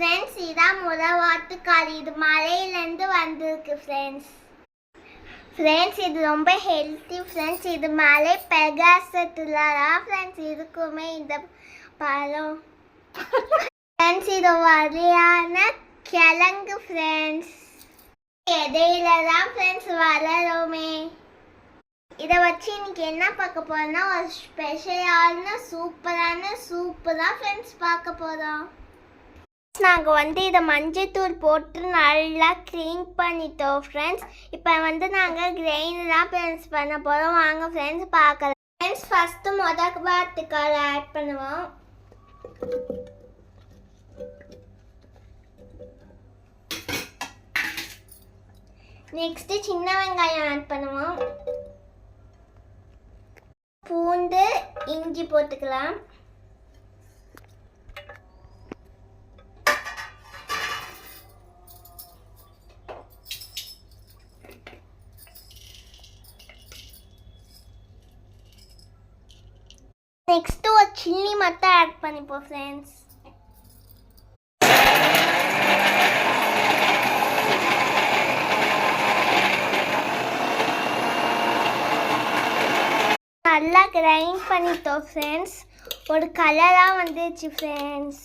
Friends இதான் முளவாட்டுக்கால். இது மலையிலேருந்து வந்திருக்கு ஃப்ரெண்ட்ஸ். இது ரொம்ப ஹெல்த்தி ஃப்ரெண்ட்ஸ். இது மலை பிரகாசத்துல தான் ஃப்ரெண்ட்ஸ் இருக்குமே இந்த பழம். ஃப்ரெண்ட்ஸ் இது வகையான கிழங்கு ஃப்ரெண்ட்ஸ். இடையில தான் ஃப்ரெண்ட்ஸ் வளருமே. இதை வச்சு இன்னைக்கு என்ன பார்க்க போறோம்னா ஒரு ஸ்பெஷலான சூப்பரான சூப்பு தான் ஃப்ரெண்ட்ஸ் பார்க்க போகிறோம். நாங்கள் இதை மஞ்சத்தூள் போட்டு நல்லா க்ளீன் பண்ணிட்டோம் ஃப்ரெண்ட்ஸ். இப்போ நாங்கள் கிரைண்டர் தான் ஃப்ரெண்ட்ஸ் பண்ண போகிறோம். வாங்க ஃப்ரெண்ட்ஸ் பார்க்கலாம். ஃப்ரெண்ட்ஸ் ஃபஸ்ட்டு முளவாட்டுக்கால் ஆட் பண்ணுவோம். நெக்ஸ்ட்டு சின்ன வெங்காயம் ஆட் பண்ணுவோம். பூண்டு இஞ்சி போட்டுக்கலாம். நெக்ஸ்ட் ஒரு சில்லி மட்டும் ஆட் பண்ணிப்போம் ஃப்ரெண்ட்ஸ். நல்லா கிரைண்ட் பண்ணிட்டோம் ஃப்ரெண்ட்ஸ். ஒரு கலராக வந்துச்சு ஃப்ரெண்ட்ஸ்.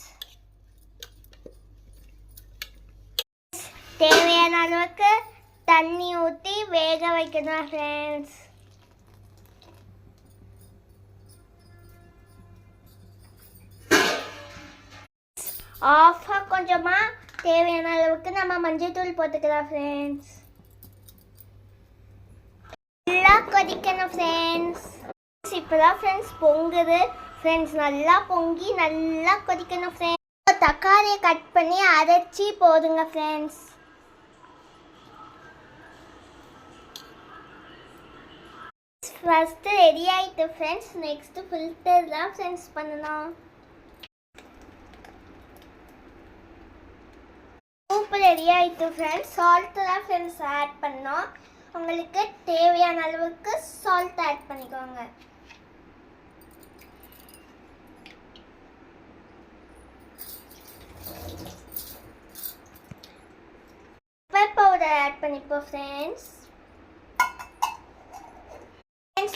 தேவையான அளவுக்கு தண்ணி ஊற்றி வேக வைக்கணும் ஃப்ரெண்ட்ஸ். ஆஃபாக கொஞ்சமாக தேவையான அளவுக்கு நம்ம மஞ்சள் தூள் போட்டுக்கலாம் ஃப்ரெண்ட்ஸ். நல்லா கொதிக்கணும் ஃப்ரெண்ட்ஸ். இப்போதான் ஃப்ரெண்ட்ஸ் பொங்குது ஃப்ரெண்ட்ஸ். நல்லா பொங்கி நல்லா கொதிக்கணும் ஃப்ரெண்ட்ஸ். தக்காளியை கட் பண்ணி அரைச்சி போடுங்க ஃப்ரெண்ட்ஸ். ஃபஸ்ட்டு ரெடி ஆகிட்டு ஃப்ரெண்ட்ஸ். நெக்ஸ்ட்டு ஃபில்டர் தான் ஃப்ரெண்ட்ஸ் பண்ணணும். சூப்பு ரெடி ஆகிட்டு ஃப்ரெண்ட்ஸ். சால்ட்டு தான் ஃப்ரெண்ட்ஸ் ஆட் பண்ணோம். உங்களுக்கு தேவையான அளவுக்கு சால்ட் ஆட் பண்ணிக்கோங்க. பெப்பர் பவுடர் ஆட் பண்ணிப்போம் ஃப்ரெண்ட்ஸ்.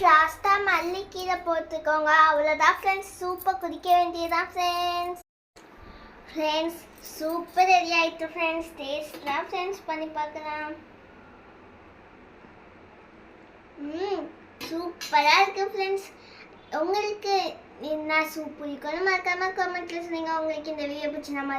லாஸ்ட்டாக மல்லிக்கீரை போட்டுக்கோங்க. அவ்வளோதான் ஃப்ரெண்ட்ஸ். சூப்பை குடிக்க வேண்டியதான் ஃப்ரெண்ட்ஸ். சூப்பர் ரெடி ஆகிட்டு ஃப்ரெண்ட்ஸ். டேஸ்ட்லாம் ஃப்ரெண்ட்ஸ் பண்ணி பார்க்கலாம். சூப்பராக இருக்குது ஃப்ரெண்ட்ஸ். உங்களுக்கு என்ன சூப் பிடிக்கணும் மறக்காம கமெண்ட்ல சொன்னீங்க. உங்களுக்கு இந்த வீடியோ பிடிச்சி நம்ம